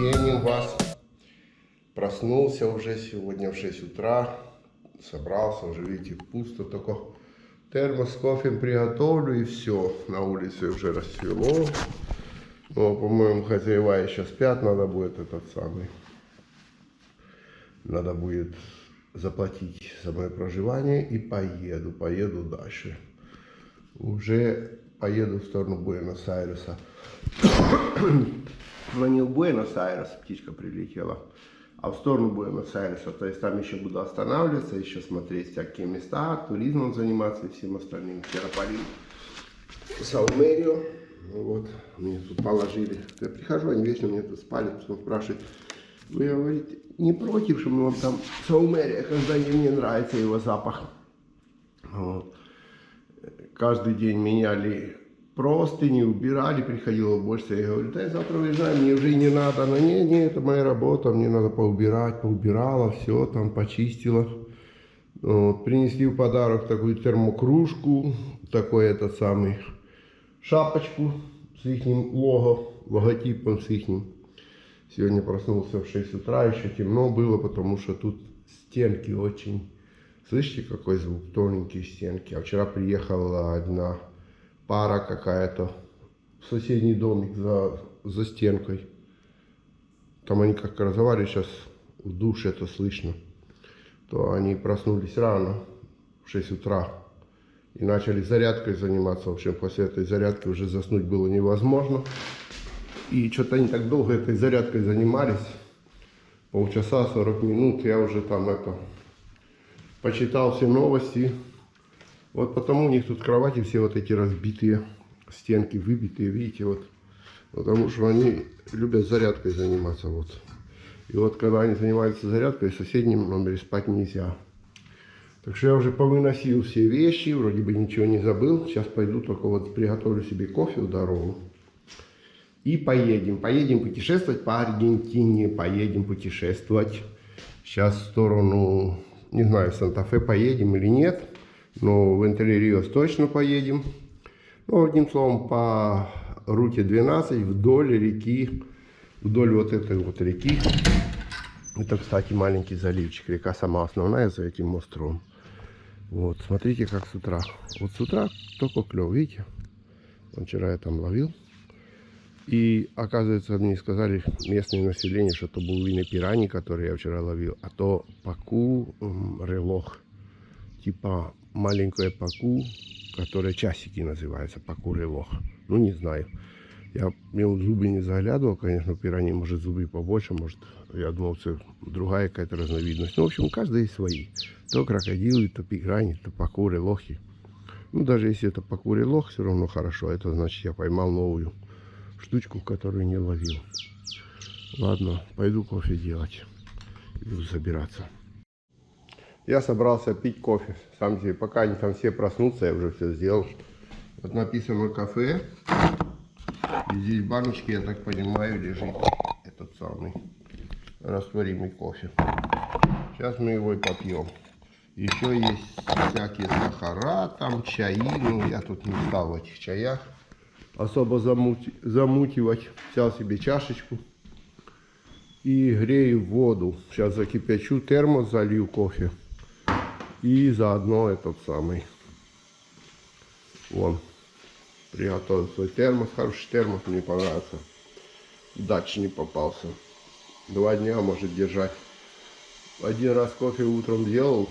день у вас. Проснулся уже сегодня в 6 утра. Собрался, уже видите, пусто, только термос с кофе приготовлю и все. На улице уже расцвело. Но, по-моему, хозяева еще спят, надо будет надо будет заплатить за мое проживание и поеду дальше. Уже поеду в сторону Буэнос-Айреса. Но не в Буэнос-Айрес, птичка прилетела, а в сторону Буэнос-Айреса. То есть там еще буду останавливаться, еще смотреть всякие места, туризмом заниматься и всем остальным. Вчера парил в Саумерию. Вот, мне тут положили. Я прихожу, они вечно мне тут спали, потом спрашивают, вы, говорите, не против, что мы вам там Саумерия, когда мне нравится его запах. Вот. Каждый день меняли простыни, убирали, приходило больше. Я говорю, да я завтра уезжаю, мне уже не надо. Она, не, это моя работа, мне надо поубирать. Поубирала, все там почистила. Вот, принесли в подарок такую термокружку, такой шапочку с их логотипом с их. Сегодня проснулся в 6 утра, еще темно было, потому что тут стенки очень... Слышите, какой звук? Тоненькие стенки. А вчера приехала одна пара какая-то в соседний домик за стенкой. Там они как разговаривают, сейчас в душе это слышно. То они проснулись рано, в 6 утра, и начали зарядкой заниматься. В общем, после этой зарядки уже заснуть было невозможно. И что-то они так долго этой зарядкой занимались. Полчаса, 40 минут. Я уже там почитал все новости. Вот потому у них тут кровати все вот эти разбитые, стенки выбитые, видите, вот. Потому что они любят зарядкой заниматься, вот. И вот когда они занимаются зарядкой, в соседнем номере спать нельзя. Так что я уже повыносил все вещи, вроде бы ничего не забыл. Сейчас пойду, только вот приготовлю себе кофе в дорогу. И поедем. Поедем путешествовать по Аргентине. Поедем путешествовать. Сейчас в сторону, не знаю, Санта-Фе поедем или нет. Но в Интер-Риос точно поедем. Ну, одним словом, по руте 12 вдоль реки. Вдоль вот этой вот реки. Это, кстати, маленький заливчик. Река сама основная за этим островом. Вот, смотрите, как с утра. Вот с утра только клев, видите? Вчера я там ловил. И, оказывается, мне сказали местное население, что это булвины пирани, которые я вчера ловил, а то паку релох. Типа маленькое паку, которое часики называется, паку релох. Ну, не знаю. Я в зубы не заглядывал, конечно, у пирани, может, зубы побольше, может, я думал, это другая какая-то разновидность. Ну, в общем, каждый свои. То крокодилы, то пирани, то паку релохи. Ну, даже если это паку релох, все равно хорошо. Это значит, я поймал новую штучку, которую не ловил. Ладно, пойду кофе делать. Иду забираться. Я собрался пить кофе. Сам себе, пока они там все проснутся, я уже все сделал. Вот написано кафе. И здесь в баночке, я так понимаю, лежит этот самый растворимый кофе. Сейчас мы его и попьем. Еще есть всякие сахара, там чаи. Ну, я тут не стал в этих чаях особо замутивать. Взял себе чашечку и грею воду. Сейчас закипячу, термос залью кофе. И заодно этот самый. Вон. Приготовил свой термос. Хороший термос, мне понравился. Дачный попался. 2 дня может держать. Один раз кофе утром делал.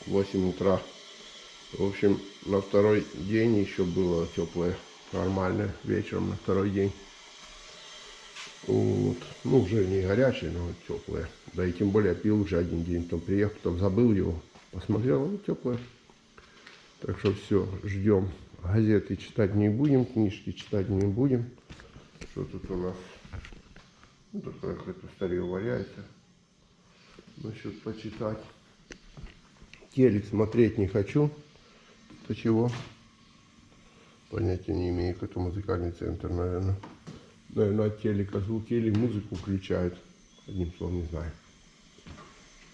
В 8 утра. В общем, на второй день еще было теплое. Нормально, вечером на второй день. Вот. Ну, уже не горячее, но теплое. Да и тем более пил уже один день. Потом приехал, потом забыл его. Посмотрел, ну, теплое. Так что все, ждем. Газеты читать не будем, книжки читать не будем. Что тут у нас? Ну, тут какой-то старик валяется. Насчет почитать. Телек смотреть не хочу. То чего? Понятия не имею, какой-то музыкальный центр, наверное. Наверное, от телека звуки или музыку включают. Одним словом, не знаю.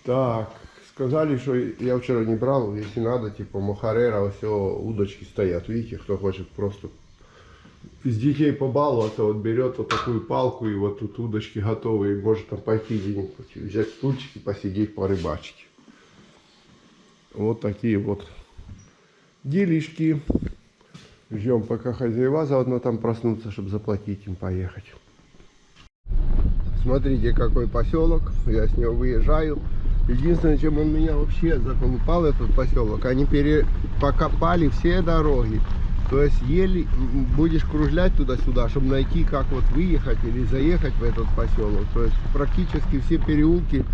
Так, сказали, что я вчера не брал, если надо, типа Мохарера, все, удочки стоят. Видите, кто хочет просто из детей побаловаться, вот берет вот такую палку и вот тут удочки готовые, может там пойти где-нибудь, взять стульчик и посидеть, порыбачить. Вот такие вот делишки. Ждем, пока хозяева заодно там проснутся, чтобы заплатить им поехать. Смотрите, какой поселок. Я с него выезжаю. Единственное, чем он меня вообще заколупал, этот поселок, они покопали все дороги. То есть еле будешь кружлять туда-сюда, чтобы найти, как вот выехать или заехать в этот поселок. То есть практически все переулки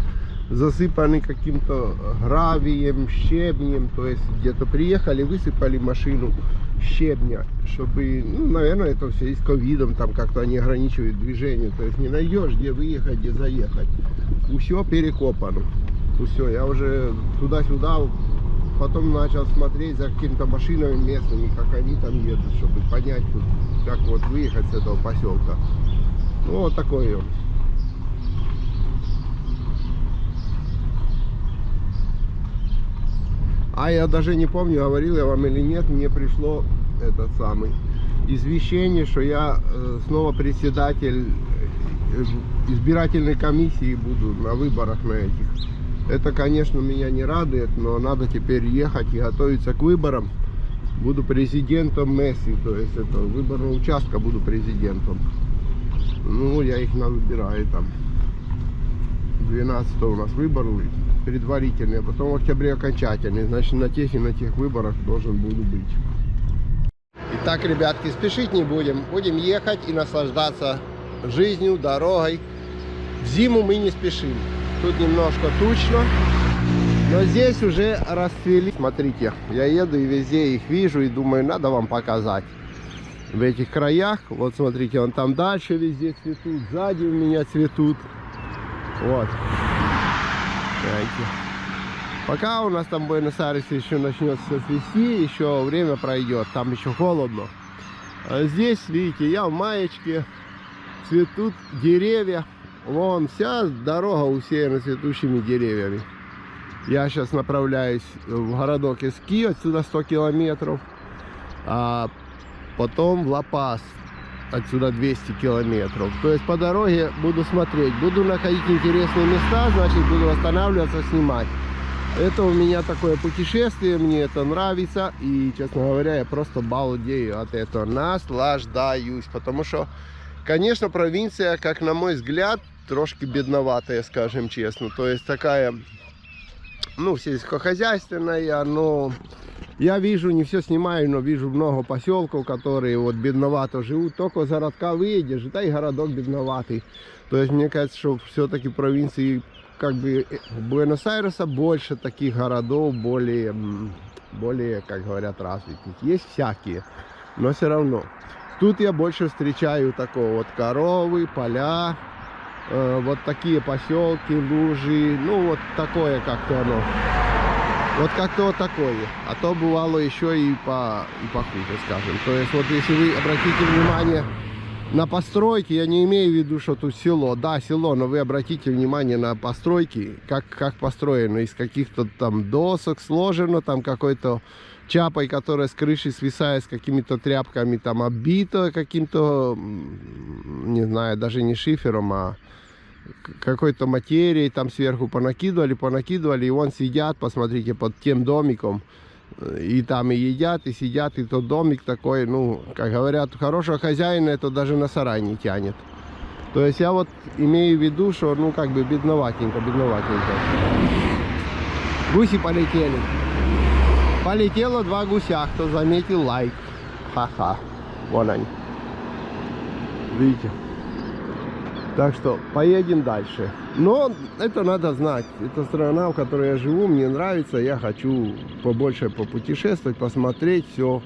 засыпаны каким-то гравием, щебнем. То есть где-то приехали, высыпали машину щебня, чтобы, ну, наверное, это все и с ковидом, там как-то они ограничивают движение. То есть не найдешь, где выехать, где заехать. Все перекопано. Все, я уже туда-сюда. Потом начал смотреть за какими-то машинами местными, как они там едут, чтобы понять, как вот выехать с этого поселка. Ну, вот такой он. А я даже не помню, говорил я вам или нет, мне пришло этот самый извещение, что я снова председатель избирательной комиссии буду на выборах на этих. Это, конечно, меня не радует, но надо теперь ехать и готовиться к выборам. Буду президентом Месси, то есть это выборного участка буду президентом. Ну, я их выбираю там. 12 у нас выбор предварительный, а потом в октябре окончательный. Значит, на тех и на тех выборах должен буду быть. Итак, ребятки, спешить не будем. Будем ехать и наслаждаться жизнью, дорогой. В зиму мы не спешим. Тут немножко тучно, но здесь уже расцвели. Смотрите, я еду и везде их вижу и думаю, надо вам показать. В этих краях, вот смотрите, вон там дальше везде цветут, сзади у меня цветут. Вот. Знаете. Пока у нас там в Буэнос-Айресе еще начнется цвести, еще время пройдет, там еще холодно. А здесь, видите, я в маечке, цветут деревья. Вон вся дорога усеяна цветущими деревьями. Я сейчас направляюсь в городок Эски, отсюда 100 километров. А потом в Ла-Пас, отсюда 200 километров. То есть по дороге буду смотреть, буду находить интересные места, значит буду останавливаться, снимать. Это у меня такое путешествие, мне это нравится. И, честно говоря, я просто балдею от этого, наслаждаюсь. Потому что, конечно, провинция, как на мой взгляд, трошки бедноватая, скажем честно. То есть такая, ну, сельскохозяйственная, но я вижу, не все снимаю, но вижу много поселков, которые вот бедновато живут. Только с городка выедешь, да и городок бедноватый. То есть мне кажется, что все-таки провинции, как бы, Буэнос-Айреса больше таких городов, более, как говорят, развитых. Есть всякие, но все равно. Тут я больше встречаю такого вот коровы, поля, вот такие поселки, лужи, ну вот такое как-то оно. Вот как-то вот такое. А то бывало еще и похуже, скажем. То есть вот если вы обратите внимание на постройки, я не имею в виду, что тут село. Да, село, но вы обратите внимание на постройки, как построено, из каких-то там досок сложено, там какой-то чапой, которая с крыши свисает, с какими-то тряпками там оббито каким-то, не знаю, даже не шифером, а какой-то материей там сверху понакидывали, и вон сидят, посмотрите, под тем домиком, и там и едят, и сидят, и тот домик такой, ну, как говорят, хорошего хозяина это даже на сарай не тянет. То есть я вот имею в виду, что, ну, как бы бедноватенько. Гуси полетели. Полетело 2 гуся, кто заметил, лайк. Ха-ха, вон они. Видите? Так что поедем дальше. Но это надо знать. Это страна, в которой я живу, мне нравится. Я хочу побольше попутешествовать, посмотреть все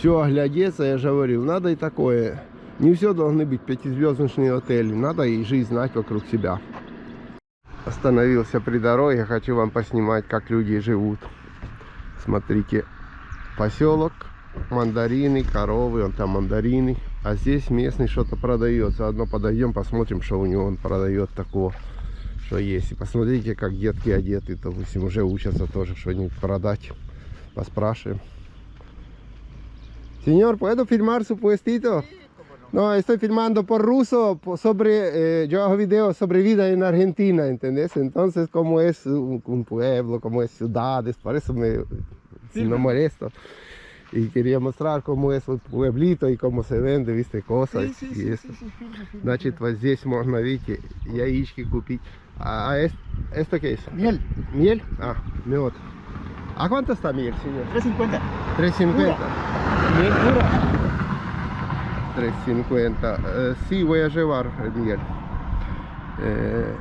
оглядеться. Я же говорил, надо и такое. Не все должны быть 5-звездочные отели. Надо и жизнь знать вокруг себя. Остановился при дороге. Хочу вам поснимать, как люди живут. Смотрите, поселок, мандарины, коровы, вон там мандарины. А здесь местный что-то продает. Заодно подойдем, посмотрим, что у него он продает такого, что есть. И посмотрите, как детки одеты, допустим, уже учатся тоже что-нибудь продать. Поспрашиваем. Señor, ¿puedo filmar su puestito? No, estoy filmando por ruso sobre, yo hago videos sobre vida en Argentina, ¿entendés? Entonces, cómo es un pueblo, cómo es ciudades, por eso me molesto. Y quería mostrar cómo es un pueблito и cómo se vende, вiste, cosas. Sí, eso. Значит, вот здесь можно, видите, яички купить. А esto qué es? Miel. ¿Miel? Ah, мед. ¿A cuánto está miel, señor? 3.50. 3.50. Miel pura. 3.50. Sí, voy a llevar miel.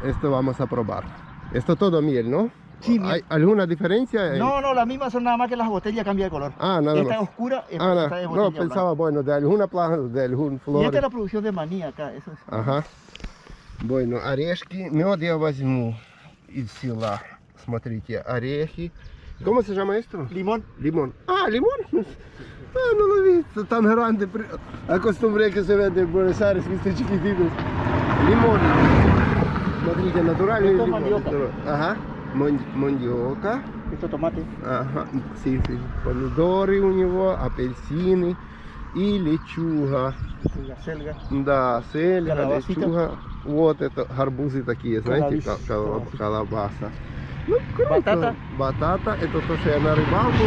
Esto vamos a probar. Esto todo miel, ¿no? Sí, miel. ¿Hay alguna diferencia? No, no, las mismas son nada más que las botellas cambian de color. Ah, nada Esta más. es oscura, Ah, esta es botella no, pensaba, bueno, de alguna planta, de algún flor. Y esta es la producción de maní acá, eso es. Ага. Bueno, орешки. Мед я возьму из села. Смотрите, орехи. ¿Cómo se llama esto? Limón. Limón. Ah, limón. Ah, no lo he visto tan grande. Acostumbré que se vende en Buenos Aires, viste, chiquititos. Limón. Смотрите, натуральный Esto es limón. mandioca. Ага. Mandioca. Esto tomate. Ага. Sí, sí. Помидоры у него, апельсины и лечуга. La selga. Да, сельга, Calabacita. лечуга. Вот это гарбузы такие, знаете, колбаса. Ну, круто. Батата. Батата, это то, что я на рыбалку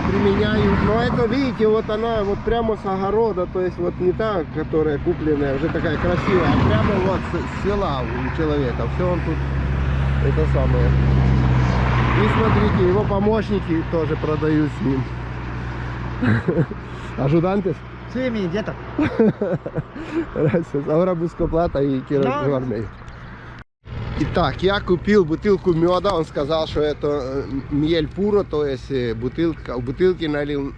применяю. Но это, видите, вот она вот прямо с огорода, то есть вот не та, которая купленная, уже такая красивая, а прямо вот с села у человека. Все он тут, это самое. И смотрите, его помощники тоже продают с ним. Ayudantes. Sí, mi dieta. Gracias. Ahora busco plata и quiero Да. в армию. Итак, я купил бутылку меда. Он сказал, что это мель пура, то есть бутылка, в бутылке налил,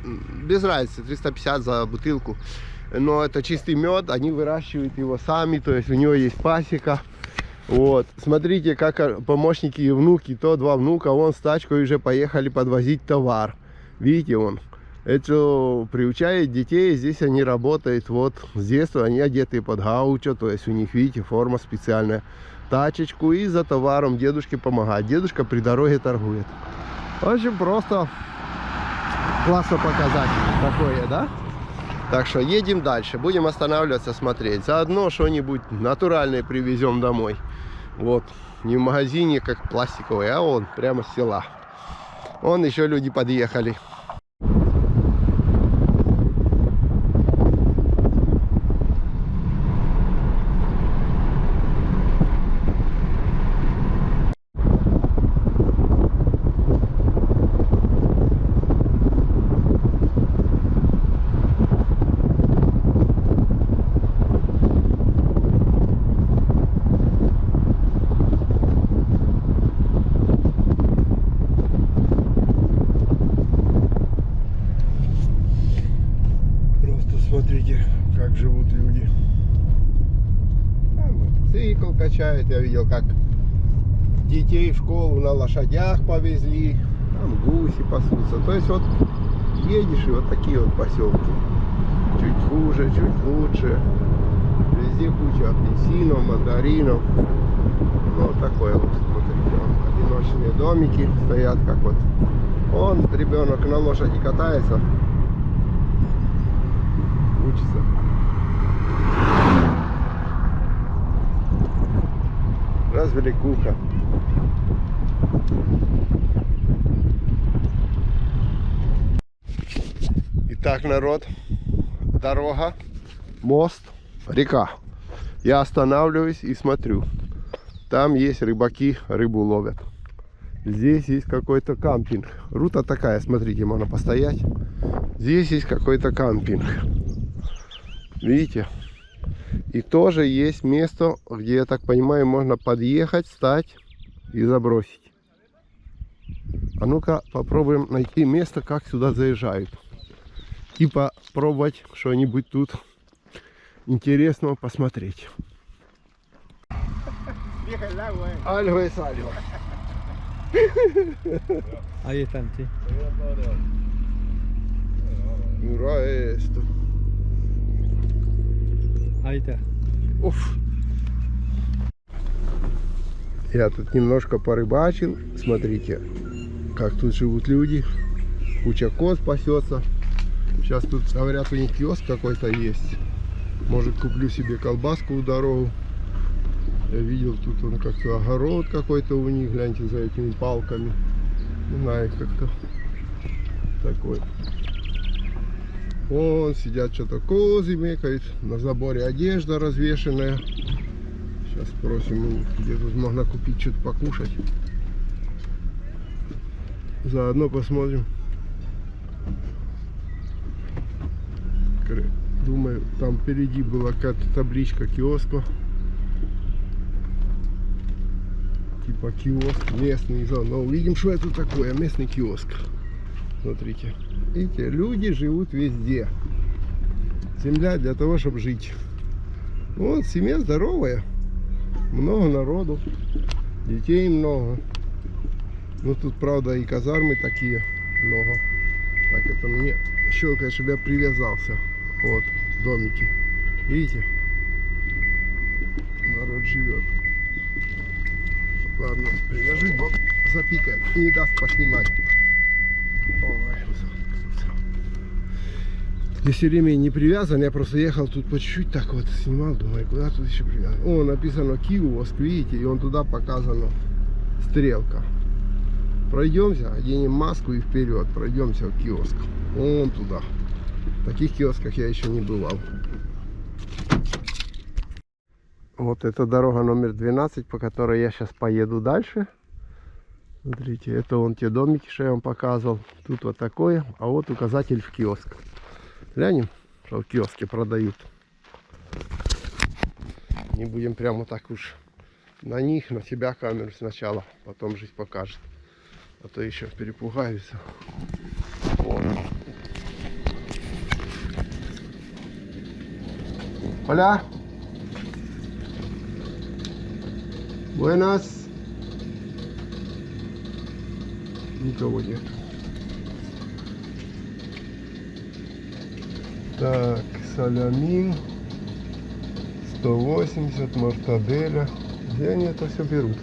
без разницы, 350 за бутылку. Но это чистый мед, они выращивают его сами, то есть у него есть пасека. Вот, смотрите, как помощники и внуки, то два внука, вон с тачкой уже поехали подвозить товар. Видите, он. Это приучает детей, здесь они работают, вот, с детства они одеты под гаучо, то есть у них, видите, форма специальная. Тачечку и за товаром дедушке помогать. Дедушка при дороге торгует. В общем, просто классно показать такое, да? Так что едем дальше, будем останавливаться, смотреть. Заодно что-нибудь натуральное привезем домой. Вот, не в магазине, как пластиковый, а он прямо с села. Вон еще люди подъехали. Смотрите, как живут люди. Там мотоцикл качает. Я видел, как детей в школу на лошадях повезли. Там гуси пасутся. То есть вот едешь и вот такие вот поселки. Чуть хуже, чуть лучше. Везде куча апельсинов, мандаринов. Ну вот такое вот, смотрите, вот, одиночные домики стоят, как вот. Он, ребенок на лошади катается. Учится. Развлекуха. Итак, народ, дорога, мост, река. Я останавливаюсь и смотрю. Там есть рыбаки, рыбу ловят. Здесь есть какой-то кампинг. Рута такая, смотрите, можно постоять. Здесь есть какой-то кампинг. Видите? И тоже есть место, где, я так понимаю, можно подъехать, встать и забросить. А ну-ка попробуем найти место, как сюда заезжают. И попробовать что-нибудь тут интересного посмотреть. Algo es algo. Ahí están, sí. Mira esto. Ahí está. Уф. Я тут немножко порыбачил. Смотрите, как тут живут люди. Куча коз пасется. Сейчас тут, говорят, у них киоск какой-то есть. Может, куплю себе колбаску в дорогу. Я видел, тут он как-то огород какой-то у них, гляньте, за этими палками. Не знаю, как-то такой. Вон сидят, что-то козы мекают. На заборе одежда развешенная. Сейчас спросим у них, где тут можно купить что-то покушать. Заодно посмотрим. Думаю, там впереди была какая-то табличка киоска. Типа киоск местный. Но увидим, что это такое. Местный киоск. Смотрите. Видите, люди живут везде. Земля для того, чтобы жить. Вот, семья здоровая. Много народу. Детей много. Ну, тут, правда, и казармы такие много. Так, это мне щелкает, чтобы я привязался. Вот, домики. Видите? Народ живет. Ладно, привяжи, бо запикает. Не даст поснимать. Ой, если ремень не привязан, я просто ехал тут по чуть-чуть так вот снимал, думаю, куда тут еще привязан. О, написано киоск, видите, и он туда показано стрелка. Пройдемся, оденем маску и вперед, пройдемся в киоск. Вон туда. В таких киосках я еще не бывал. Вот это дорога номер 12, по которой я сейчас поеду дальше. Смотрите, это вон те домики, что я вам показывал. Тут вот такое, а вот указатель в киоск. Глянем, что в киоске продают. Не будем прямо так уж на них, на себя камеру сначала, потом жизнь покажет. А то еще перепугаются. Вот. Hola. Buenas. Никого нет. Так, салямин 180, мортаделя. Где они это все берут?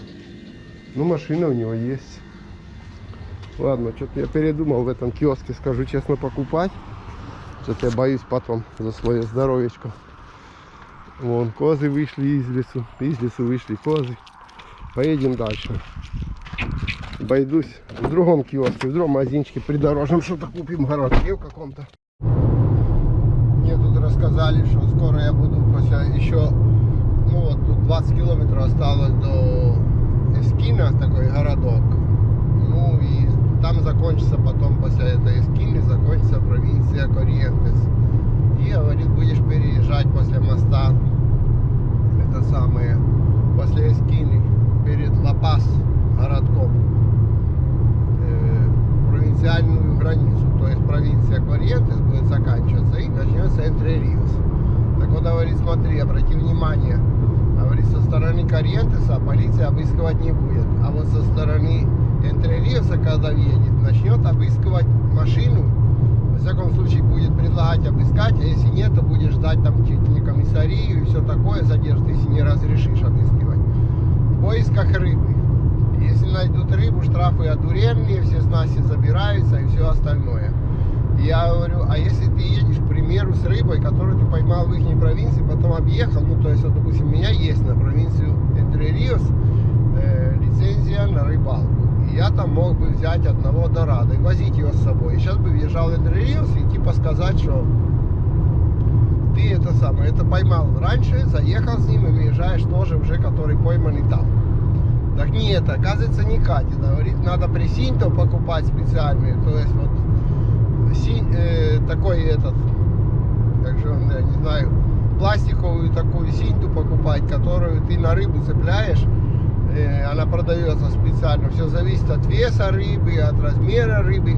Ну, машина у него есть. Ладно, что-то я передумал в этом киоске, скажу честно, покупать. Что-то я боюсь потом за свое здоровечко. Вон, козы вышли из лесу вышли козы. Поедем дальше. Обойдусь в другом киоске, в другом магазинчике придорожном, что-то купим в городке в каком-то. Мне тут рассказали, что скоро я буду еще, ну вот тут 20 километров осталось до Эскина, такой городок. Ну и там закончится потом, после этой Эскины, закончится провинция Корриентес. И, говорит, будешь переезжать после моста, это самое, после Эскины, перед Ла-Пас городком, провинциальную границу. То есть провинция Корриентес будет заканчиваться и начнется Энтре-Риос. Так вот, говорит, смотри, обрати внимание, говорит, со стороны Корриентеса полиция обыскивать не будет. А вот со стороны Энтре-Риоса, когда въедет, начнет обыскивать машину. Во всяком случае, будет предлагать обыскать, а если нет, то будешь ждать там чуть не комиссарию и все такое, задержит, если не разрешишь обыскивать. В поисках рыбы. Если найдут рыбу, штрафы одуренные, все снасти забираются и все остальное. И я говорю, а если ты едешь, к примеру, с рыбой, которую ты поймал в их провинции, потом объехал, ну то есть, вот, допустим, у меня есть на провинцию Энтре-Риос лицензия на рыбалку. И я там мог бы взять одного дорадо и возить его с собой. И сейчас бы въезжал в Энтре-Риос и типа сказать, что ты это самое, это поймал раньше, заехал с ним и выезжаешь тоже уже, который пойманный там. Так нет, оказывается, не катит. Говорит, надо пресинто покупать специальные. То есть вот такой этот, как же он, я не знаю, пластиковую такую синту покупать, которую ты на рыбу цепляешь. Она продается специально. Все зависит от веса рыбы, от размера рыбы,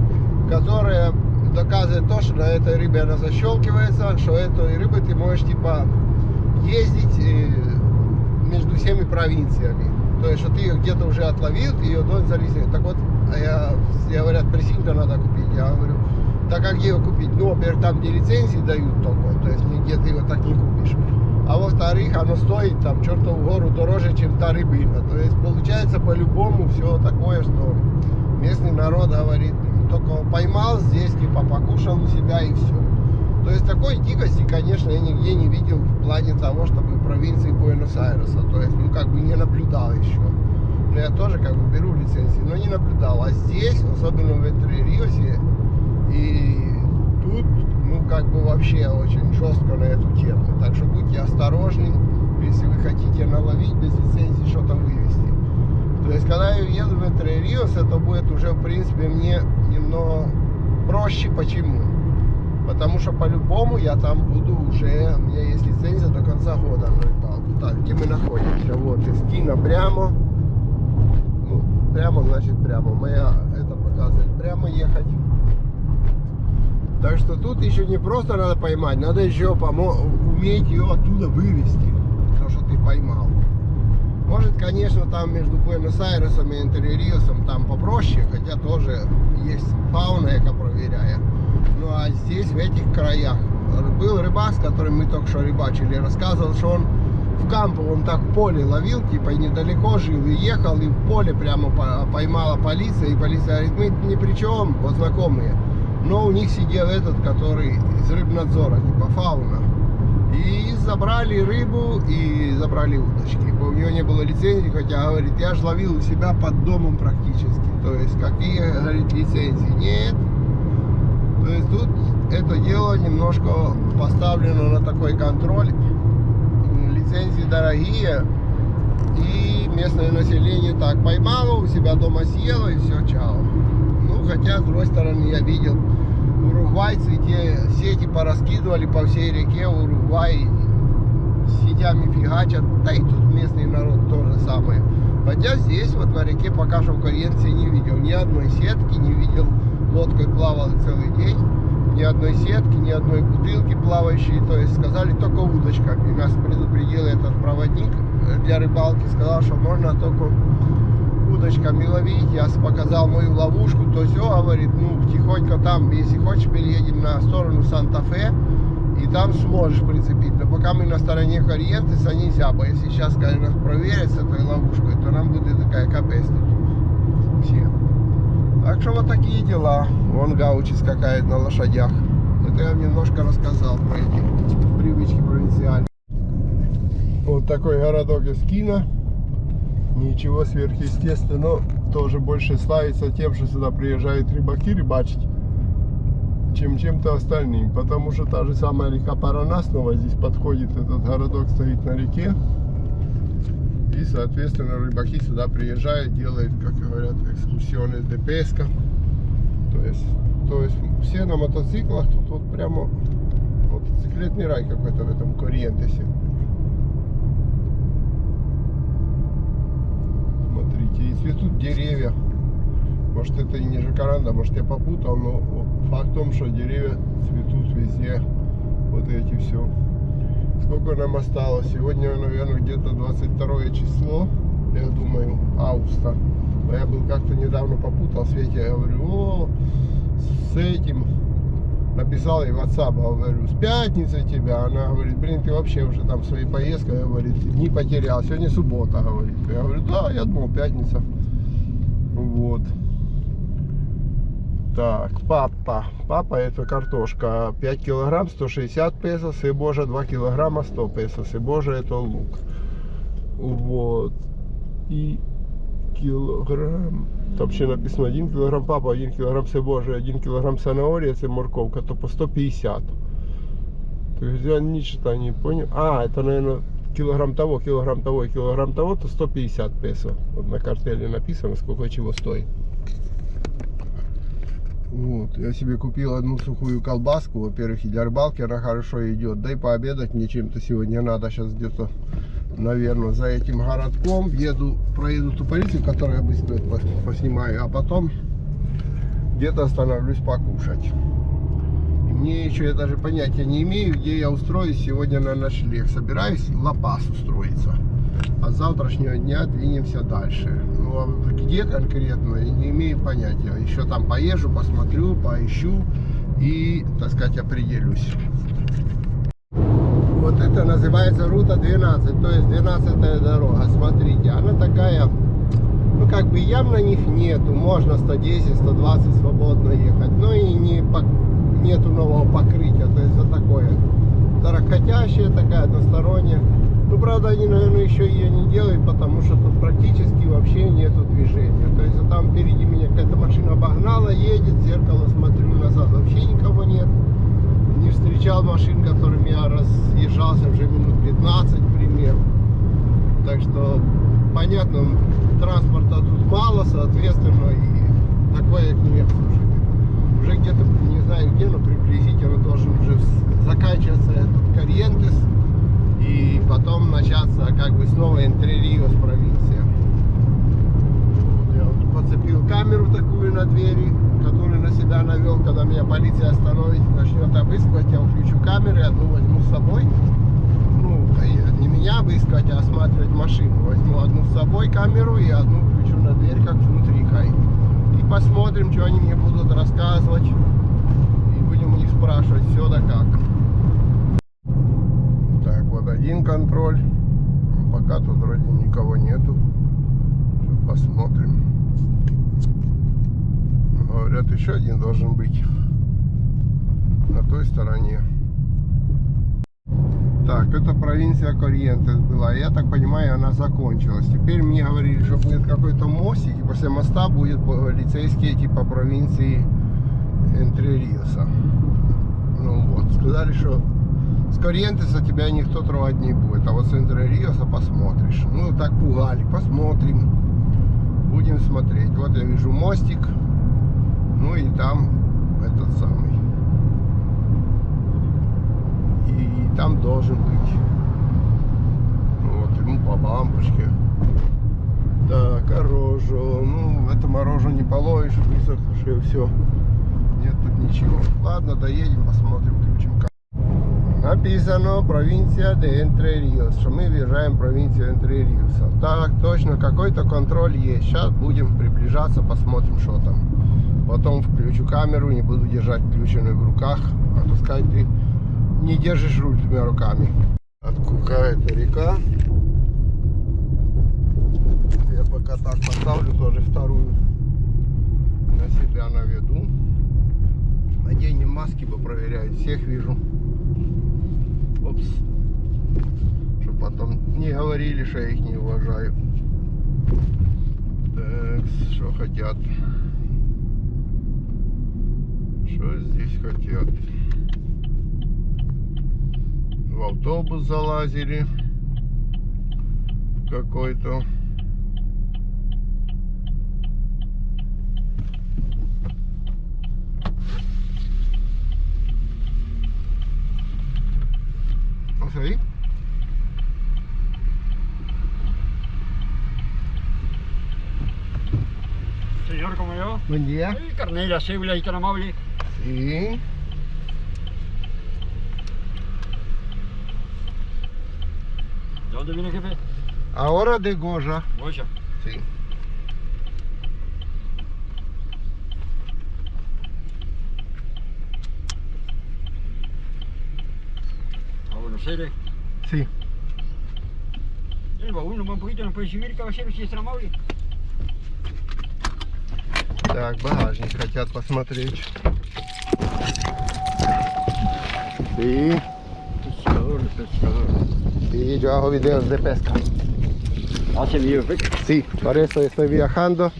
которая доказывает то, что на этой рыбе она защелкивается, что этой рыбой ты можешь типа ездить между всеми провинциями. То есть, что ты ее где-то уже отловил, ты ее должен зарезать. Так вот, я говорят, пресинто надо купить. Я говорю, так а где ее купить? Ну, во-первых, там, где лицензии дают только, то есть нигде ты его так не купишь. А во-вторых, оно стоит там чертову гору дороже, чем та рыбина. То есть, получается, по-любому все такое, что местный народ говорит, только поймал здесь, типа, покушал у себя и все. То есть такой дикости, конечно, я нигде не видел в плане того, чтобы в провинции Буэнос-Айреса. То есть, ну, как бы не наблюдал еще. Но я тоже как бы беру лицензию, но не наблюдал. А здесь, особенно в Энтре-Риосе, и тут, ну, как бы вообще очень жестко на эту тему. Так что будьте осторожны, если вы хотите наловить без лицензии, что-то вывести. То есть, когда я еду в Энтре-Риос, это будет уже, в принципе, мне немного проще. Почему? Потому что по-любому я там буду уже, у меня есть лицензия до конца года на рыбалку. Так, где мы находимся? Вот, из Кина прямо. Ну, прямо значит прямо. Моя, это показывает прямо ехать. Так что тут еще не просто надо поймать, надо еще уметь ее оттуда вывести. То, что ты поймал. Может, конечно, там между Буэнос-Айресом и Энтре-Риосом там попроще, хотя тоже есть фауна, я проверяю. Ну а здесь, в этих краях, был рыбак, с которым мы только что рыбачили, рассказывал, что он в Кампо, он так в поле ловил, типа и недалеко жил, и ехал, и в поле прямо поймала полиция, и полиция говорит, мы ни при чем, вот знакомые. Но у них сидел этот, который из рыбнадзора, типа фауна. И забрали рыбу и забрали удочки. У него не было лицензии, хотя, говорит, я же ловил у себя под домом практически. То есть, какие, говорит, лицензии? Нет. То есть, тут это дело немножко поставлено на такой контроль. Лицензии дорогие. И местное население так поймало, у себя дома съело и все, чао. Ну, хотя, с другой стороны, я видел, уругвайцы те сети пораскидывали по всей реке Уругвай, сетями фигачат, да и тут местный народ то же самое. Хотя здесь вот на реке пока что в Корриенции не видел ни одной сетки, не видел, лодкой плавал целый день, ни одной сетки, ни одной бутылки плавающей, то есть сказали только удочками. Нас предупредил этот проводник для рыбалки, сказал, что можно только удочками ловить. Я показал мою ловушку, то все, говорит, ну тихонько там, если хочешь, переедем на сторону Санта-Фе и там сможешь прицепить. Но пока мы на стороне Корриентеса нельзя, бо если сейчас, конечно, нас проверят с этой ловушкой, то нам будет такая капец тут все. Так что вот такие дела. Вон гаучи скакает на лошадях. Это я немножко рассказал про эти привычки провинциальные. Вот такой городок из Кина. Ничего сверхъестественного, тоже больше славится тем, что сюда приезжают рыбаки рыбачить, чем чем-то остальным. Потому что та же самая река Парана снова здесь подходит, этот городок стоит на реке. И, соответственно, рыбаки сюда приезжают, делают, как говорят, экскурсионы de pesca. То есть все на мотоциклах, тут вот прямо мотоциклетный рай какой-то в этом Корриентесе. И цветут деревья. Может, это и не жакаранда, может, я попутал, но факт в том, что деревья цветут везде. Вот эти все. Сколько нам осталось? Сегодня, наверное, где-то 22 число, я думаю, августа. Но я был как-то недавно попутал, Свете, я говорю, о, с этим. Написал ей в WhatsApp, говорю, с пятницы тебя. Она говорит, блин, ты вообще уже там своей поездкой, говорит, дни потерял. Сегодня суббота, говорит. Я говорю, да, я думал, пятница. Вот. Так, папа это картошка 5 килограмм 160 песо, сыбожа 2 килограмма 100 песо, сыбожа это лук. Вот. И килограмм, вообще написано 1 килограмм папа, 1 килограмм сыбожа, 1 килограмм санаория, это морковка, то по 150. То есть я ничего не понял. А, это, наверное, килограмм того, килограмм того и килограмм того, то 150 песо. Вот на картеле написано, сколько чего стоит. Вот, я себе купил одну сухую колбаску, во-первых, и для рыбалки она хорошо идет, да и пообедать мне чем-то сегодня надо. Сейчас где-то, наверное, за этим городком проеду ту полицию, которую я быстро поснимаю, а потом где-то остановлюсь покушать. И мне еще, я даже понятия не имею, где я устроюсь сегодня на ночлег. Собираюсь в Ла-Пас устроиться. А с завтрашнего дня двинемся дальше. Ну а где конкретно, я не имею понятия. Еще там поезжу, посмотрю, поищу и, так сказать, определюсь. Вот это называется рута 12, то есть 12-я дорога. Смотрите, она такая, ну как бы ям на них нету, можно 110, 120 свободно ехать, но и не нету нового покрытия, то есть это такое тарахтящая такая, односторонняя. Ну, правда, они, наверное, еще ее не делают, потому что тут практически вообще нету движения. То есть там впереди меня какая-то машина обогнала, едет, в зеркало смотрю назад, вообще никого нет. Не встречал машин, которыми я разъезжался уже минут 15, к примеру. Так что, понятно, транспорта тут мало, соответственно, и такое к ним обслуживание. Уже где-то, не знаю где, но приблизительно должен уже заканчиваться этот Корриентес. И потом начаться как бы снова Entre Ríos провинция. Вот я вот подцепил камеру такую на двери, которую на себя навел, когда меня полиция остановит, начнет обыскивать, я включу камеры, одну возьму с собой. Ну, не меня обыскивать, а осматривать машину. Возьму одну с собой камеру и одну включу на дверь, как внутри хай. И посмотрим, что они мне будут рассказывать. И будем у них спрашивать, все да как. Так, вот один контроль. Пока тут вроде никого нету. Посмотрим. Говорят, еще один должен быть на той стороне. Так, это провинция Корриентес была. Я так понимаю, она закончилась. Теперь мне говорили, что будет какой-то мостик, и после моста будет полицейские типа провинции Entre Ríos. Ну вот, сказали, что с Корриентеса тебя никто трогать не будет, а вот с Entre Ríos посмотришь. Ну так пугали, посмотрим. Будем смотреть. Вот я вижу мостик. Ну и там этот самый. И там должен быть. Вот ему по бампочке. Так, рожу. Ну, это морожу не половишь, высохшее все. Нет тут ничего. Ладно, доедем, посмотрим, включим камеру. Написано провинция de Entre Ríos, что мы въезжаем в провинцию Entre Ríos. Так, точно, какой-то контроль есть. Сейчас будем приближаться, посмотрим, что там. Потом включу камеру, не буду держать включенной в руках, а то сказать, ты не держишь руль двумя руками. Какая-то река. Я пока так поставлю, тоже вторую на себя наведу. Наденем маски, проверяют, всех вижу. Опс. Чтобы потом не говорили, что я их не уважаю. Так, что хотят? Что здесь хотят? В автобус залазили какой-то. Aí. Señor, como yo. Buen día. El carnet y la cédula ahí tan amable. Sí. ¿De dónde viene, jefe? Ahora de Goya. Goya. Sí. ¿A Buenos Aires? Sí. El baúl nomás un poquito, ¿nos puede subir, caballero, si es tan amable? Так, багажник хотят посмотреть. Sí. Pescador, pescador. Sí, yo hago videos de pesca. ¿Hace video de pesca? Sí, por eso estoy viajando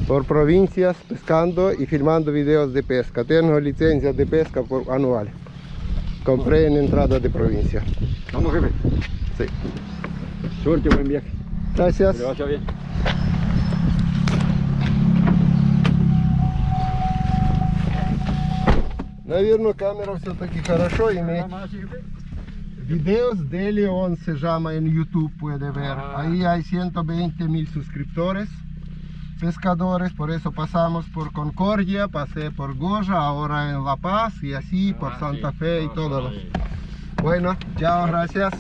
por provincias, pescando y filmando videos de pesca. Tengo licencia de pesca por anual. Compré en entrada de provincia. Vamos, jefe. Sí. Suerte, buen viaje. Gracias. Que le vaya bien. Наверное, камера все-таки хорошо имеет. ¿Nada más, jefe? Videos de León se llama en YouTube, puede ver. Ahí hay 120,000 suscriptores, pescadores, por eso pasamos por Concordia, pasé por Goya, ahora en La Paz y así por Santa Fe y todo. Bueno, chao, gracias.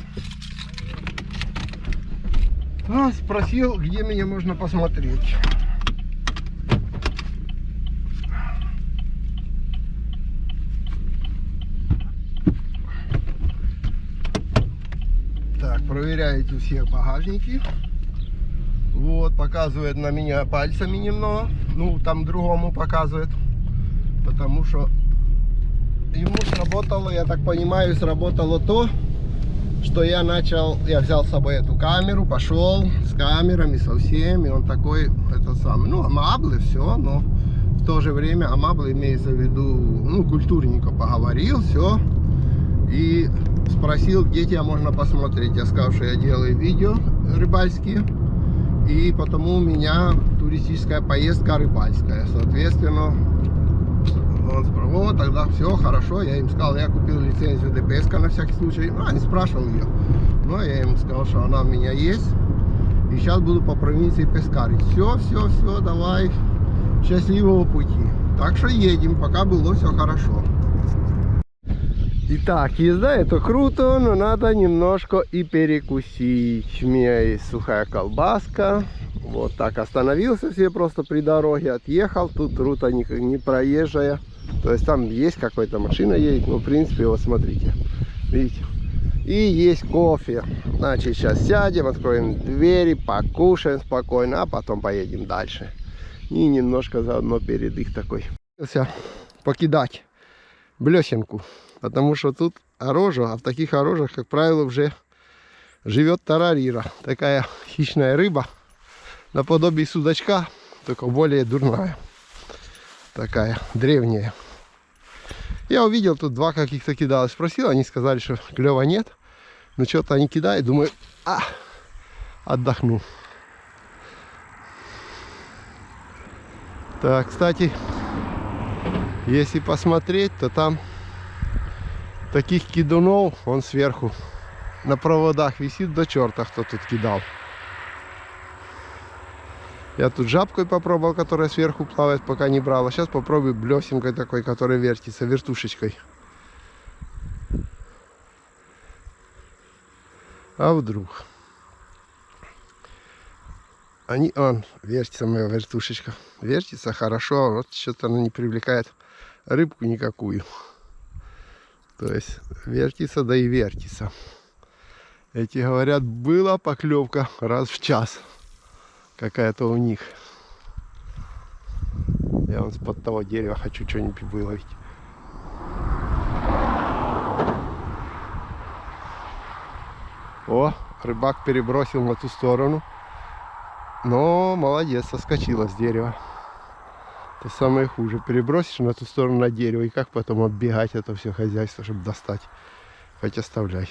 Спросил, где меня можно посмотреть. Так, проверяете у всех багажники. Вот, показывает на меня пальцами немного. Ну, там другому показывает. Потому что ему сработало, я так понимаю, сработало то, что я взял с собой эту камеру, пошел с камерами, со всеми, он такой, это самый, ну, амаблы, все, но в то же время амаблы имеется в виду, ну, культурненько поговорил, все, и спросил, где тебя можно посмотреть. Я сказал, что я делаю видео рыбальские, и потому у меня туристическая поездка рыбальская, соответственно, он сказал, вот, тогда все хорошо. Я им сказал, я купил лицензию ДПС на всякий случай. Ну, не спрашивал ее. Но я им сказал, что она у меня есть. И сейчас буду по провинции пескарить. Все, давай. Счастливого пути. Так что едем, пока было все хорошо. Итак, езда это круто, но надо немножко и перекусить. У меня есть сухая колбаска. Вот так остановился себе просто при дороге, отъехал. Тут рута не проезжая. То есть там есть какая-то машина едет, но в принципе, вот смотрите, видите. И есть кофе. Значит, сейчас сядем, откроем двери, покушаем спокойно, а потом поедем дальше. И немножко заодно передых такой. Покидать блесенку, потому что тут орожа, а в таких орожах, как правило, уже живет тарарира. Такая хищная рыба, наподобие судачка, только более дурная. Такая древняя. Я увидел, тут два каких-то кидалось. Спросил, они сказали, что клёва нет. Но что-то они кидают, думаю, отдохну. Так, кстати, если посмотреть, то там таких кидунов, он сверху на проводах висит, до черта кто тут кидал. Я тут жабкой попробовал, которая сверху плавает, пока не брала. Сейчас попробую блесенкой такой, которая вертится, вертушечкой. А вдруг? Вертится моя вертушечка. Вертится хорошо, вот что-то она не привлекает рыбку никакую. То есть вертится, да и вертится. Эти говорят, была поклевка раз в час. Какая-то у них. Я вон с-под того дерева хочу что-нибудь выловить. О, рыбак перебросил на ту сторону. Но молодец, соскочила с дерева. Это самое хуже. Перебросишь на ту сторону на дерево. И как потом оббегать это все хозяйство, чтобы достать. Хоть оставляй.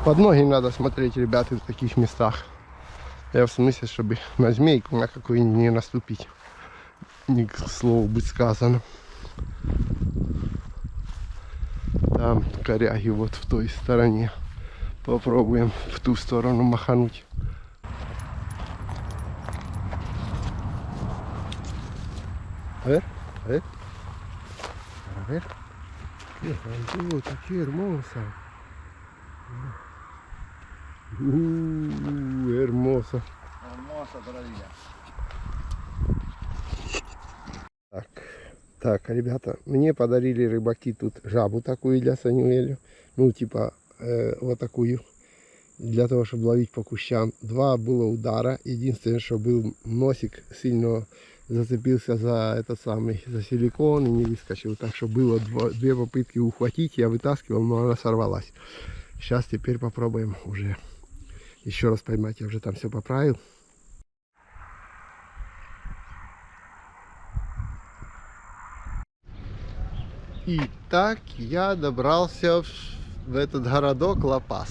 Под ноги надо смотреть, ребята, в таких местах. Я в смысле, чтобы на змейку на какую-нибудь не наступить. Не к слову быть сказано. Там коряги вот в той стороне. Попробуем в ту сторону махануть. Такие hermosa. Hermosa. Hermosa maravilla. Так, ребята, мне подарили рыбаки тут жабу такую для Санюэля. Ну, типа, вот такую. Для того, чтобы ловить по кущам. Два было удара. Единственное, что был носик сильно зацепился за за силикон и не выскочил. Так что было две попытки ухватить. Я вытаскивал, но она сорвалась. Сейчас теперь попробуем уже еще раз поймать. Я уже там все поправил. Итак, я добрался в этот городок Ла-Пас.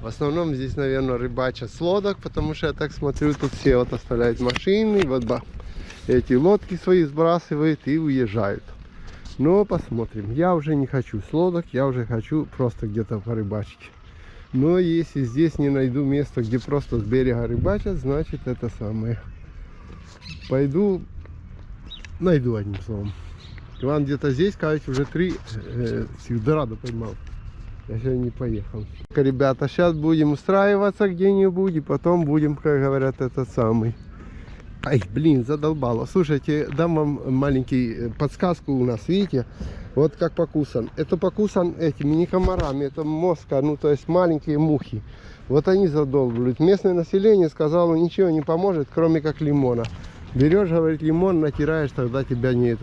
В основном здесь, наверное, рыбачат с лодок, потому что я так смотрю, тут все вот оставляют машины, вот эти лодки свои сбрасывают и уезжают. Но посмотрим. Я уже не хочу с лодок, я уже хочу просто где-то порыбачить. Но если здесь не найду место, где просто с берега рыбачат, значит это самое. Пойду, найду одним словом. Иван где-то здесь, кажется, уже 3 сильверадо поймал. Я сегодня не поехал. Ребята, сейчас будем устраиваться где-нибудь, и потом будем, как говорят, Ай, блин, задолбало. Слушайте, дам вам маленький подсказку у нас, видите? Вот как покусан. Это покусан этими не комарами, это мошка, ну то есть маленькие мухи. Вот они задолбывают. Местное население сказало, ничего не поможет, кроме как лимона. Берешь, говорит, лимон, натираешь, тогда тебя не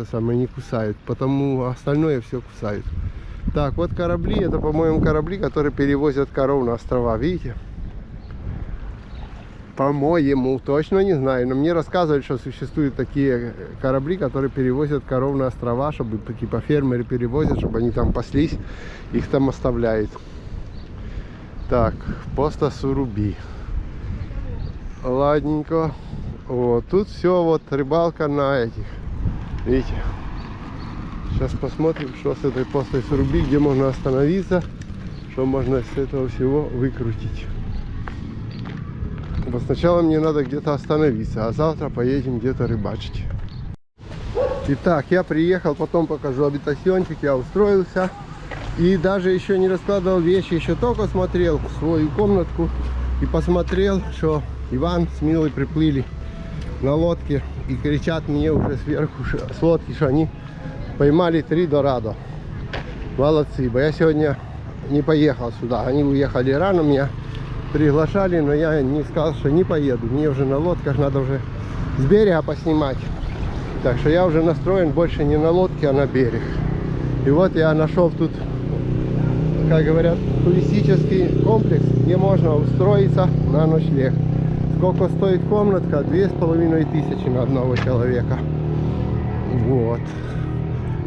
кусают. Потому остальное все кусают. Так, вот корабли, это, по-моему, корабли, которые перевозят коров на острова, видите? По-моему, точно не знаю, но мне рассказывают, что существуют такие корабли, которые перевозят коров на острова, чтобы типа фермеры перевозят, чтобы они там паслись, их там оставляют. Так, Поста Суруби. Ладненько. Вот, тут все вот рыбалка на этих, видите. Сейчас посмотрим, что с этой Постой Суруби, где можно остановиться, что можно с этого всего выкрутить. Вот сначала мне надо где-то остановиться, а завтра поедем где-то рыбачить. Итак, я приехал, потом покажу абитациончик, я устроился. И даже еще не раскладывал вещи, еще только смотрел свою комнатку и посмотрел, что Иван с Милой приплыли на лодке и кричат мне уже сверху с лодки, что они поймали 3 дорадо. Молодцы, бо я сегодня не поехал сюда, они уехали рано, меня приглашали, но я не сказал, что не поеду. Мне уже на лодках надо уже с берега поснимать. Так что я уже настроен больше не на лодке, а на берег. И вот я нашел тут, как говорят, туристический комплекс, где можно устроиться на ночлег. Сколько стоит комнатка? 2500 на одного человека. Вот.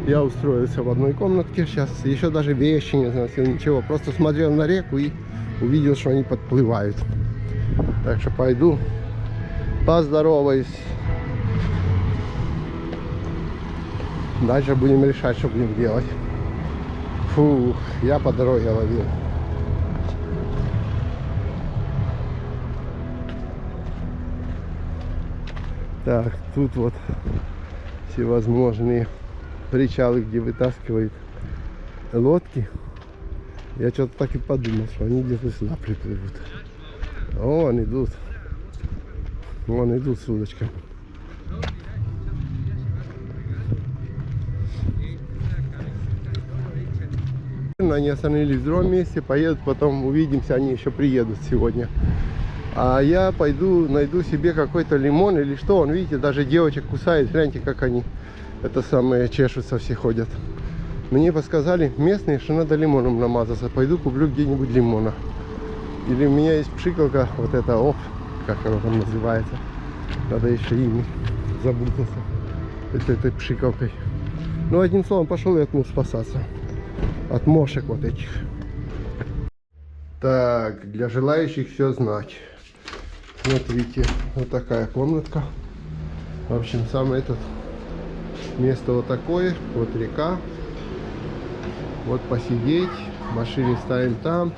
Я устроился в одной комнатке. Сейчас еще даже вещи не заносил, ничего. Просто смотрел на реку и увидел, что они подплывают. Так что пойду поздороваюсь. Дальше будем решать, что будем делать. Фух, я по дороге ловил. Так, тут вот всевозможные причалы, где вытаскивают лодки. Я что-то так и подумал, что они где-то сюда приплывут. Вон идут. Вон идут с удочкой. Они остановились в другом месте, поедут, потом увидимся, они еще приедут сегодня. А я пойду найду себе какой-то лимон или что. Он, видите, даже девочек кусает. Гляньте, как они это самое чешутся, все ходят. Мне подсказали местные, что надо лимоном намазаться. Пойду куплю где-нибудь лимона. Или у меня есть пшикалка, вот это, оп, как оно там называется. Надо еще ими забутаться. Этой пшикалкой. Ну, одним словом, пошел я от спасаться. От мошек вот этих. Так, для желающих все знать. Смотрите, вот такая комнатка. В общем, самое это место вот такое. Вот река. Вот посидеть. Машины ставим там.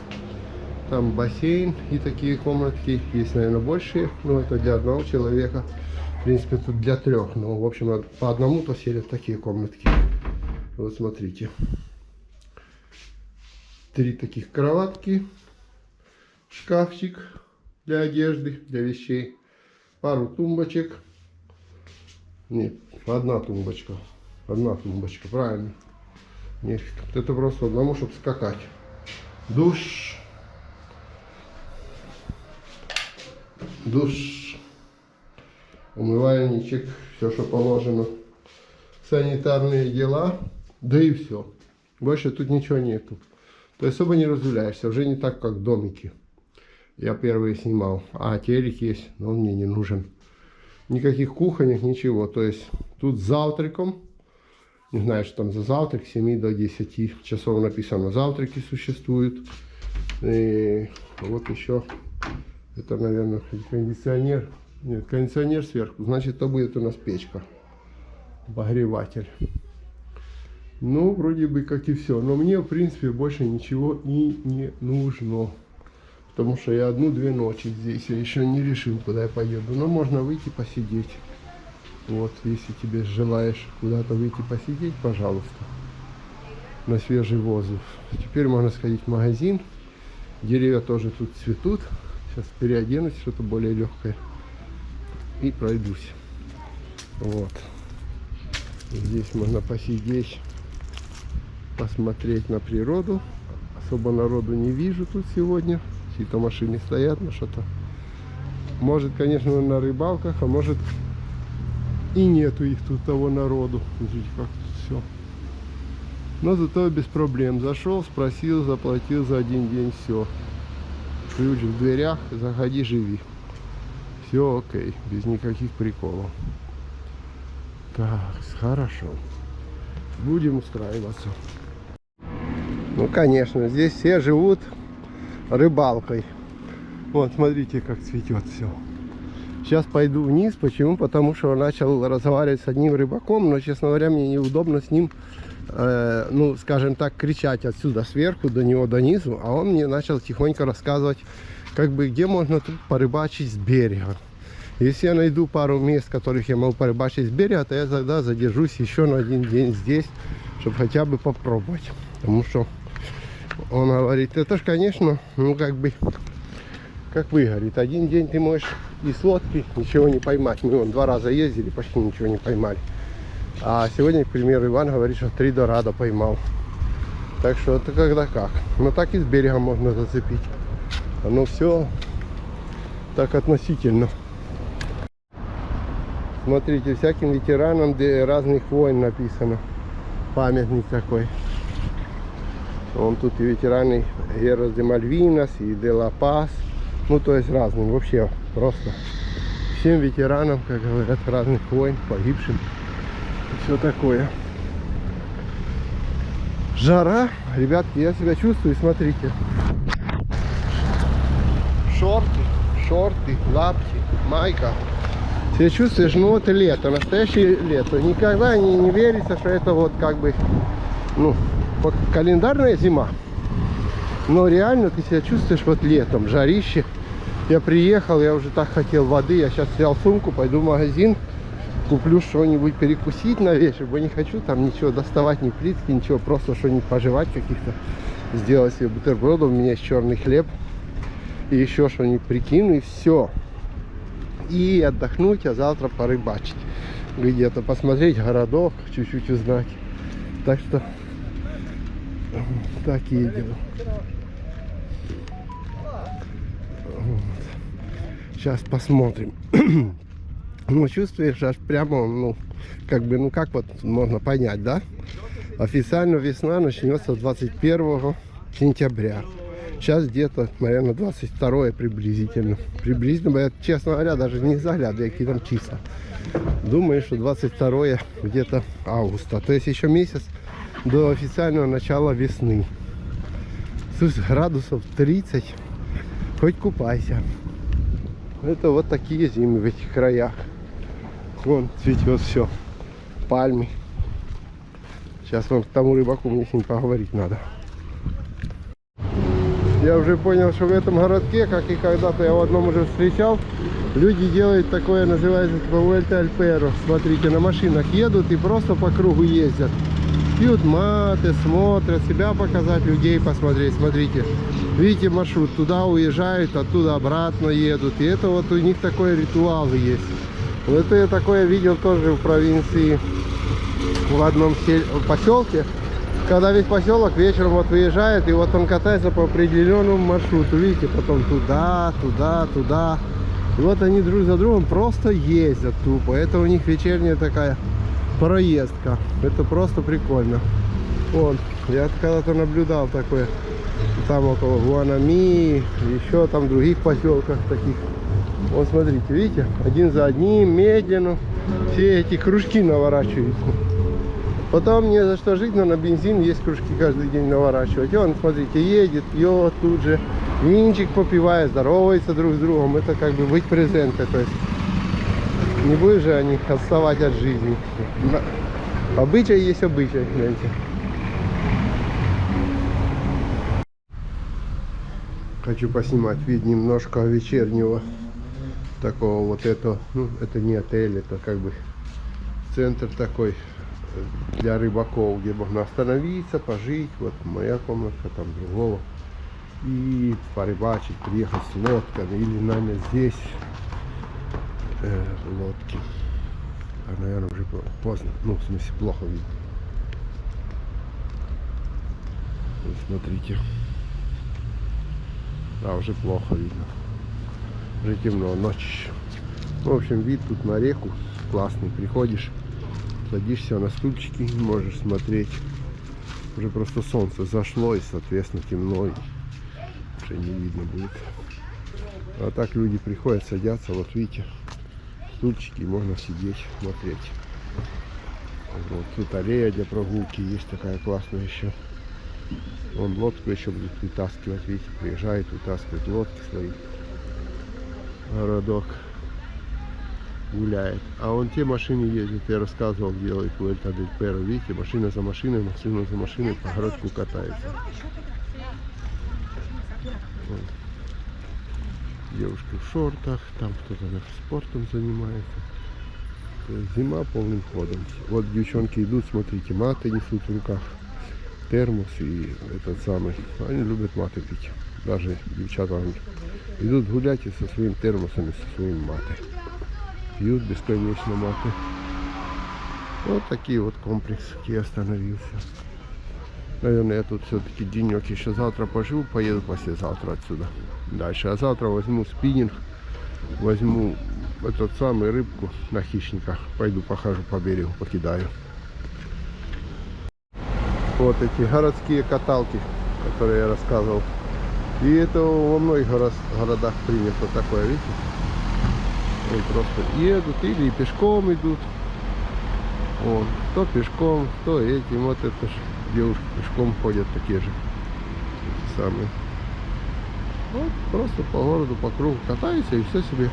Там бассейн и такие комнатки. Есть, наверное, большие. Но это для одного человека. В принципе, тут для 3. Но, в общем, по одному то селят такие комнатки. Вот смотрите. 3 таких кроватки. Шкафчик для одежды, для вещей. Пару тумбочек. Нет, одна тумбочка. Одна тумбочка, правильно. Нет, это просто одному, чтобы скакать. Душ. Душ. Умывальничек. Все, что положено. Санитарные дела. Да и все. Больше тут ничего нету. То есть особо не разгуляешься. Уже не так, как домики. Я первые снимал. А телек есть, но он мне не нужен. Никаких кухонек, ничего. То есть тут с завтраком. Не знаю, что там за завтрак. С 7 до 10 часов написано. Завтраки существуют. И вот еще. Это, наверное, кондиционер. Нет, кондиционер сверху. Значит, это будет у нас печка. Обогреватель. Ну, вроде бы как и все. Но мне, в принципе, больше ничего и не нужно. Потому что я 1-2 ночи здесь. Я еще не решил, куда я поеду. Но можно выйти посидеть. Вот, если тебе желаешь куда-то выйти посидеть, пожалуйста. На свежий воздух. Теперь можно сходить в магазин. Деревья тоже тут цветут. Сейчас переоденусь, что-то более легкое. И пройдусь. Вот. Здесь можно посидеть, посмотреть на природу. Особо народу не вижу тут сегодня. Чьи-то машины стоят, но что-то. Может, конечно, на рыбалках, а может и нету их тут того народу. Смотрите, как тут все. Но зато без проблем. Зашел, спросил, заплатил за один день, все. Ключ в дверях, заходи, живи. Все окей, без никаких приколов. Так, хорошо. Будем устраиваться. Ну, конечно, здесь все живут рыбалкой. Вот, смотрите, как цветет все. Сейчас пойду вниз. Почему? Потому что начал разговаривать с одним рыбаком, но, честно говоря, мне неудобно с ним, ну, скажем так, кричать отсюда сверху до него, до низу. А он мне начал тихонько рассказывать, как бы, где можно тут порыбачить с берега. Если я найду пару мест, в которых я могу порыбачить с берега, то я тогда задержусь еще на один день здесь, чтобы хотя бы попробовать. Потому что он говорит, это ж, конечно, ну, как бы, как вы, говорит, один день ты можешь и с лодки ничего не поймать. Мы вон 2 раза ездили, почти ничего не поймали. А сегодня, к примеру, Иван говорит, что 3 дорадо поймал. Так что это когда как. Но так и с берега можно зацепить. Оно все так относительно. Смотрите, всяким ветеранам разных войн написано. Памятник такой. Он тут и ветераны Герас де Мальвинас, и де Ла Пас. Ну, то есть разным. Вообще просто всем ветеранам, как говорят, разных войн, погибшим. И все такое. Жара. Ребятки, я себя чувствую, смотрите. Шорты, лапти, майка. Ты чувствуешь, ну вот и лето, настоящее лето. Никогда не верится, что это вот как бы, ну, календарная зима. Но реально ты себя чувствуешь вот летом, жарище. Я приехал, я уже так хотел воды. Я сейчас взял сумку, пойду в магазин. Куплю что-нибудь перекусить на вечер. Бо не хочу там ничего доставать, ни плитки, ничего. Просто что-нибудь пожевать каких-то. Сделать себе бутербродов. У меня есть черный хлеб. И еще что-нибудь прикину, и все. И отдохнуть, а завтра порыбачить. Где-то посмотреть городок, чуть-чуть узнать. Так что такие дела. Вот. Сейчас посмотрим. Ну, чувствуешь, аж прямо, ну, как бы, ну, как вот можно понять, да? Официально весна начнется 21 сентября. Сейчас где-то, наверное, 22 приблизительно. Приблизительно, я, честно говоря, даже не заглядываю, какие там числа. Думаю, что 22 где-то августа. То есть еще месяц до официального начала весны. Слушай, градусов 30. Хоть купайся. Это вот такие зимы в этих краях. Вон цветет все. Пальмы. Сейчас вам к тому рыбаку, мне с ним поговорить надо. Я уже понял, что в этом городке, как и когда-то я в одном уже встречал, люди делают такое, называется Вуэльта аль Перо. Смотрите, на машинах едут и просто по кругу ездят. Пьют маты, смотрят, себя показать, людей посмотреть. Смотрите, видите маршрут, туда уезжают, оттуда обратно едут. И это вот у них такой ритуал есть. Вот это я такое видел тоже в провинции, в одном поселке. Когда весь поселок вечером вот выезжает, и вот он катается по определенному маршруту, видите, потом туда, туда, туда. И вот они друг за другом просто ездят тупо. Это у них вечерняя такая проездка. Это просто прикольно. Вот, я когда-то наблюдал такое, там около Гуанами, еще там в других поселках таких. Вот смотрите, видите, один за одним, медленно, все эти кружки наворачиваются. Потом не за что жить, но на бензин есть кружки каждый день наворачивать. И он, смотрите, едет, пьет тут же, винчик попивает, здоровается друг с другом. Это как бы быть презентой. То есть не будешь же они отставать от жизни. Обычай есть обычай, знаете. Хочу поснимать вид немножко вечернего такого вот этого. Ну, это не отель, это как бы центр такой для рыбаков, где можно остановиться, пожить. Вот моя комнатка, там другого. И порыбачить, приехать с лодками или нанять здесь лодки. наверное, уже поздно. Ну, в смысле, плохо видно. Вот смотрите. Да, уже плохо видно. Уже темно, ночь еще. В общем, вид тут на реку классный. Приходишь, садишься на стульчики и можешь смотреть. Уже просто солнце зашло и, соответственно, темно. И уже не видно будет. А так люди приходят, садятся. Вот видите, стульчики, и можно сидеть, смотреть. Вот тут аллея для прогулки есть такая классная еще. Вон лодку еще будут вытаскивать, видите, приезжает, вытаскивает лодки свои. Городок гуляет. А вон те машины ездят, я рассказывал, делают Vuelta del Perro. Видите, машина за машиной по городку катается. Вон. Девушка в шортах, там кто-то спортом занимается. Зима полным ходом. Вот девчонки идут, смотрите, маты несут в руках. Термос и этот самый. Они любят маты пить. Даже девчата идут гулять и со своим термосом и со своим маты. Пьют бесконечно маты. Вот такие вот комплексы, где я остановился. Наверное, я тут все-таки денек еще завтра поживу, поеду послезавтра отсюда дальше. А завтра возьму спиннинг, возьму этот самый рыбку на хищника. Пойду похожу по берегу, покидаю. Вот эти городские каталки, которые я рассказывал. И это во многих городах принято такое, видите? Они просто едут или пешком идут. Вот. Кто пешком, кто этим. Вот это же девушки пешком ходят такие же. Эти самые. Вот просто по городу, по кругу катаются и все себе.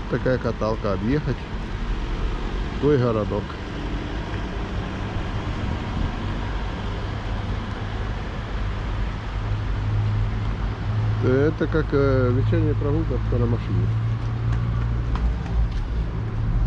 Такая каталка объехать. Твой городок. Это как вечерняя прогулка на машине.